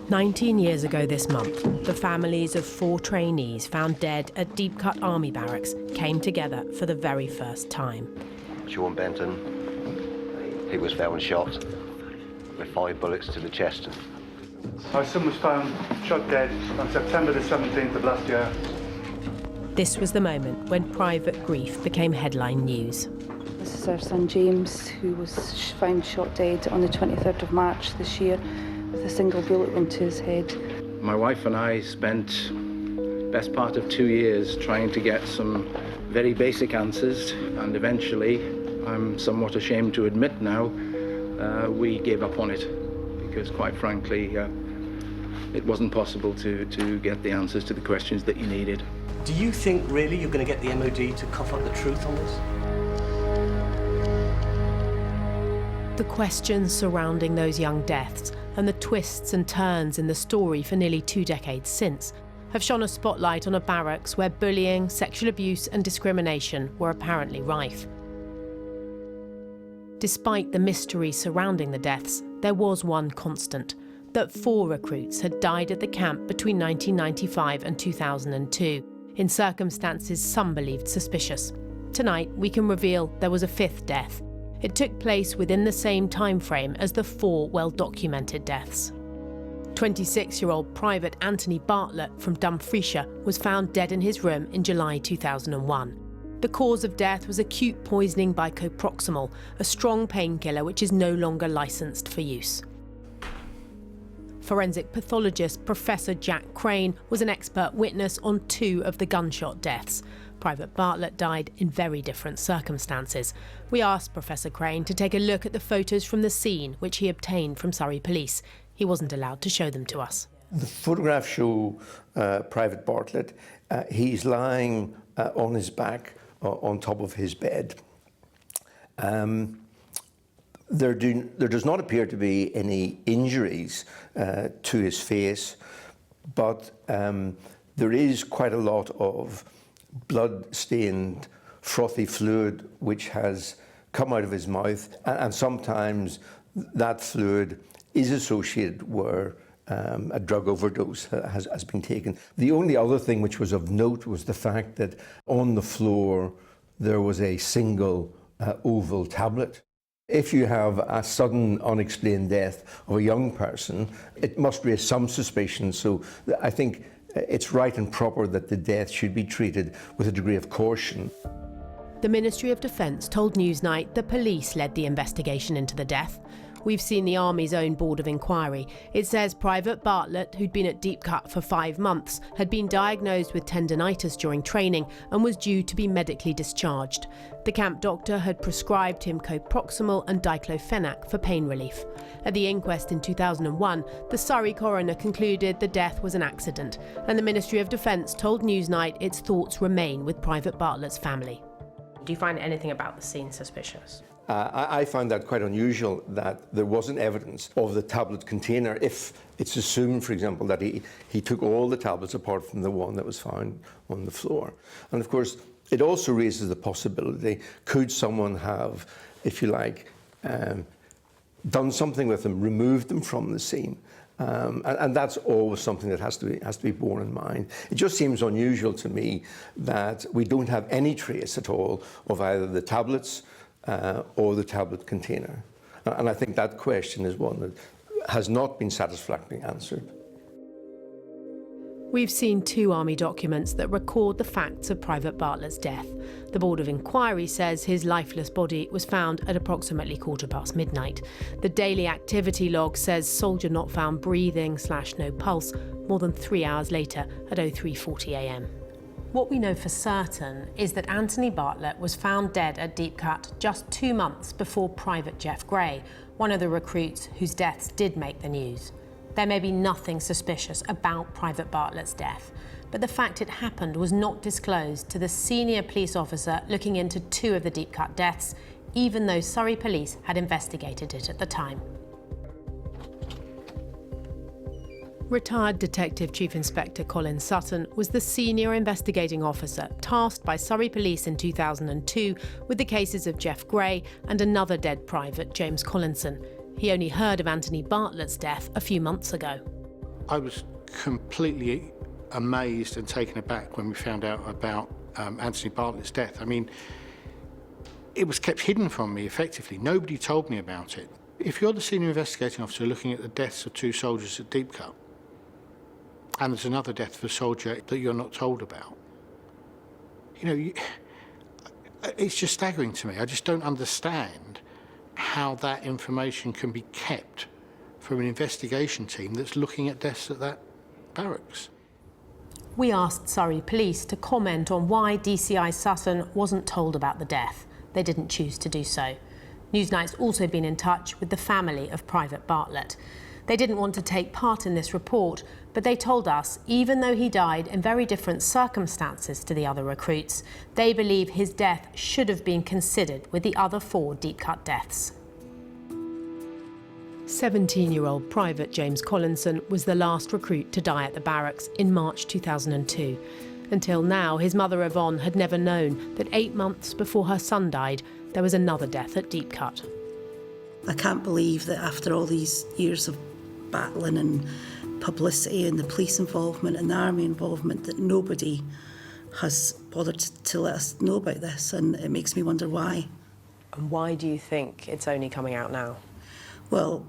19 years ago this month, the families of 4 trainees found dead at Deepcut Army Barracks came together for the very first time. Sean Benton, he was found shot with 5 bullets to the chest. My son was found shot dead on September the 17th of last year. This was the moment when private grief became headline news. This is our son James, who was found shot dead on the 23rd of March this year with a single bullet into his head. My wife and I spent the best part of 2 years trying to get some very basic answers, and eventually, I'm somewhat ashamed to admit now, we gave up on it because, quite frankly, it wasn't possible to get the answers to the questions that you needed. Do you think really you're going to get the MOD to cough up the truth on this? The questions surrounding those young deaths and the twists and turns in the story for nearly 2 decades since have shone a spotlight on a barracks where bullying, sexual abuse and discrimination were apparently rife. Despite the mystery surrounding the deaths, there was one constant, that 4 recruits had died at the camp between 1995 and 2002, in circumstances some believed suspicious. Tonight, we can reveal there was a 5th death. It took place within the same time frame as the 4 well-documented deaths. 26-year-old Private Anthony Bartlett from Dumfriesshire was found dead in his room in July 2001. The cause of death was acute poisoning by coproximol, a strong painkiller which is no longer licensed for use. Forensic pathologist Professor Jack Crane was an expert witness on 2 of the gunshot deaths. Private Bartlett died in very different circumstances. We asked Professor Crane to take a look at the photos from the scene, which he obtained from Surrey Police. He wasn't allowed to show them to us. The photographs show Private Bartlett. He's lying on his back on top of his bed. There does not appear to be any injuries to his face, but there is quite a lot of blood-stained, frothy fluid which has come out of his mouth, and sometimes that fluid is associated where a drug overdose has been taken. The only other thing which was of note was the fact that on the floor there was a single oval tablet. If you have a sudden unexplained death of a young person, it must raise some suspicion. So I think it's right and proper that the death should be treated with a degree of caution. The Ministry of Defence told Newsnight the police led the investigation into the death. We've seen the Army's own Board of Inquiry. It says Private Bartlett, who'd been at Deepcut for 5 months, had been diagnosed with tendinitis during training and was due to be medically discharged. The camp doctor had prescribed him coproximol and diclofenac for pain relief. At the inquest in 2001, the Surrey coroner concluded the death was an accident, and the Ministry of Defence told Newsnight its thoughts remain with Private Bartlett's family. Do you find anything about the scene suspicious? I found that quite unusual, that there wasn't evidence of the tablet container. If it's assumed, for example, that he took all the tablets apart from the one that was found on the floor. And of course, it also raises the possibility, could someone have, if you like, done something with them, removed them from the scene? And that's always something that has to be borne in mind. It just seems unusual to me that we don't have any trace at all of either the tablets or the tablet container. And I think that question is one that has not been satisfactorily answered. We've seen 2 Army documents that record the facts of Private Bartlett's death. The Board of Inquiry says his lifeless body was found at approximately midnight. The daily activity log says soldier not found breathing / no pulse more than 3 hours later at 03:40 a.m. What we know for certain is that Anthony Bartlett was found dead at Deepcut just 2 months before Private Jeff Gray, one of the recruits whose deaths did make the news. There may be nothing suspicious about Private Bartlett's death, but the fact it happened was not disclosed to the senior police officer looking into 2 of the Deepcut deaths, even though Surrey Police had investigated it at the time. Retired Detective Chief Inspector Colin Sutton was the senior investigating officer tasked by Surrey Police in 2002 with the cases of Jeff Gray and another dead private, James Collinson. He only heard of Anthony Bartlett's death a few months ago. I was completely amazed and taken aback when we found out about Anthony Bartlett's death. I mean, it was kept hidden from me, effectively. Nobody told me about it. If you're the senior investigating officer looking at the deaths of 2 soldiers at Deepcut, and there's another death of a soldier that you're not told about, it's just staggering to me. I just don't understand how that information can be kept from an investigation team that's looking at deaths at that barracks. We asked Surrey Police to comment on why DCI Sutton wasn't told about the death. They didn't choose to do so. Newsnight's also been in touch with the family of Private Bartlett. They didn't want to take part in this report, but they told us even though he died in very different circumstances to the other recruits, they believe his death should have been considered with the other 4 Deepcut deaths. 17-year-old Private James Collinson was the last recruit to die at the barracks in March 2002. Until now, his mother Yvonne had never known that 8 months before her son died, there was another death at Deepcut. I can't believe that after all these years of battling and publicity and the police involvement and the army involvement that nobody has bothered to let us know about this, and it makes me wonder why. And why do you think it's only coming out now? Well,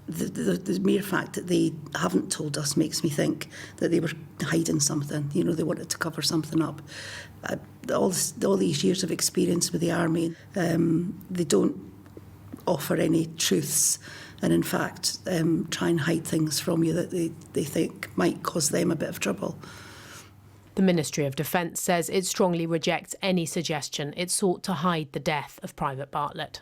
the mere fact that they haven't told us makes me think that they were hiding something. They wanted to cover something up. All these years of experience with the army, they don't offer any truths, and in fact try and hide things from you that they think might cause them a bit of trouble. The Ministry of Defence says it strongly rejects any suggestion it sought to hide the death of Private Bartlett.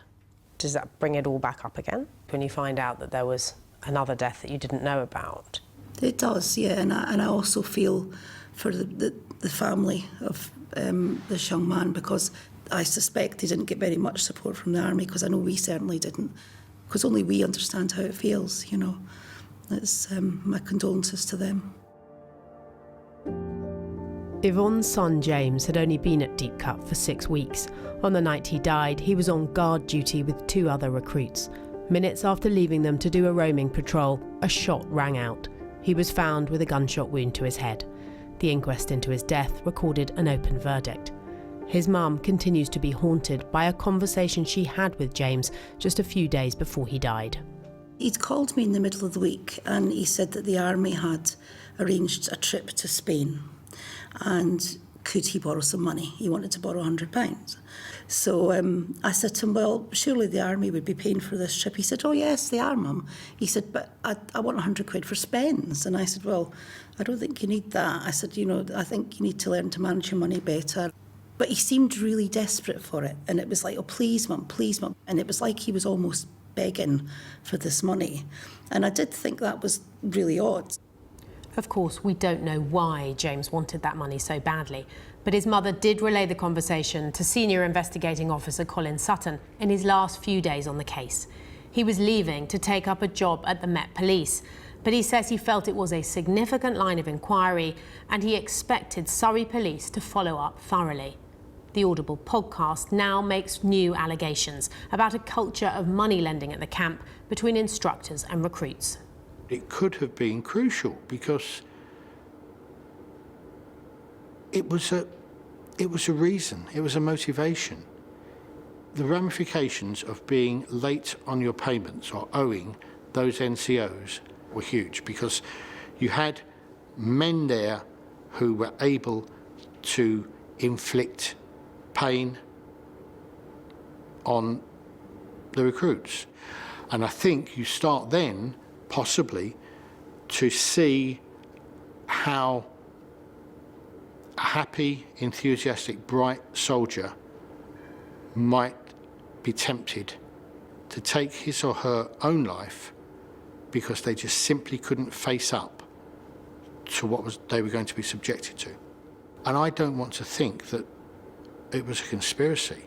Does that bring it all back up again when you find out that there was another death that you didn't know about? It does, yeah, and I also feel for the family of this young man, because I suspect he didn't get very much support from the army, because I know we certainly didn't, because only we understand how it feels, It's my condolences to them. Yvonne's son James had only been at Deepcut for 6 weeks. On the night he died, he was on guard duty with 2 other recruits. Minutes after leaving them to do a roaming patrol, a shot rang out. He was found with a gunshot wound to his head. The inquest into his death recorded an open verdict. His mum continues to be haunted by a conversation she had with James just a few days before he died. He'd called me in the middle of the week and he said that the army had arranged a trip to Spain, and could he borrow some money? He wanted to borrow £100. So I said to him, well, surely the army would be paying for this trip. He said, oh yes, they are, Mum. He said, but I want £100 for spends. And I said, well, I don't think you need that. I said, I think you need to learn to manage your money better. But he seemed really desperate for it. And it was like, oh, please, Mum, please, Mum. And it was like he was almost begging for this money. And I did think that was really odd. Of course, we don't know why James wanted that money so badly, but his mother did relay the conversation to Senior Investigating Officer Colin Sutton in his last few days on the case. He was leaving to take up a job at the Met Police, but he says he felt it was a significant line of inquiry and he expected Surrey Police to follow up thoroughly. The Audible podcast now makes new allegations about a culture of money lending at the camp between instructors and recruits. It could have been crucial because it was a reason, it was a motivation. The ramifications of being late on your payments or owing those NCOs were huge, because you had men there who were able to inflict pain on the recruits. And I think you start then possibly to see how a happy, enthusiastic, bright soldier might be tempted to take his or her own life because they just simply couldn't face up to what they were going to be subjected to. And I don't want to think that it was a conspiracy,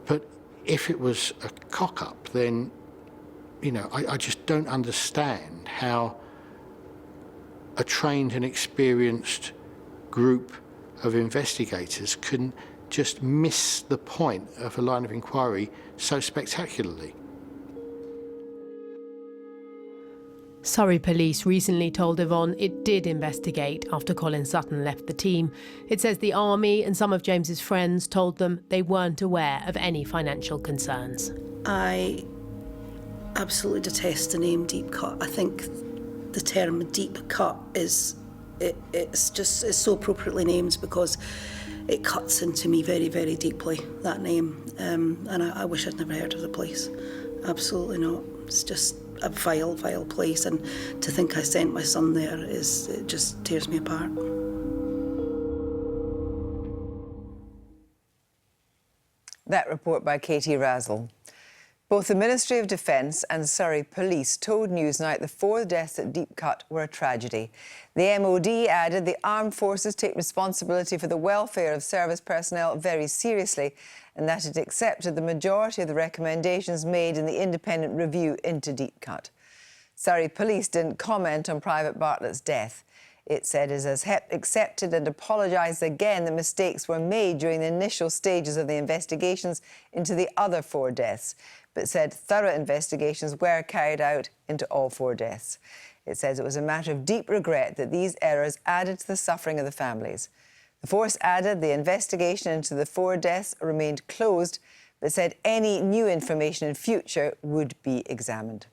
but if it was a cock-up, then I just don't understand how a trained and experienced group of investigators can just miss the point of a line of inquiry so spectacularly. Surrey Police recently told Yvonne it did investigate after Colin Sutton left the team. It says the Army and some of James's friends told them they weren't aware of any financial concerns. I absolutely detest the name Deepcut. I think the term deep cut is it's so appropriately named because it cuts into me very, very deeply, that name. And I wish I'd never heard of the place. Absolutely not. It's just a vile, vile place, and to think I sent my son there it just tears me apart. That report by Katie Razzall. Both the Ministry of Defence and Surrey Police told Newsnight the 4 deaths at Deepcut were a tragedy. The MOD added the armed forces take responsibility for the welfare of service personnel very seriously, and that it accepted the majority of the recommendations made in the independent review into Deepcut. Surrey Police didn't comment on Private Bartlett's death. It said it has accepted and apologised again that mistakes were made during the initial stages of the investigations into the other 4 deaths, but said thorough investigations were carried out into all 4 deaths. It says it was a matter of deep regret that these errors added to the suffering of the families. The force added the investigation into the 4 deaths remained closed, but said any new information in future would be examined.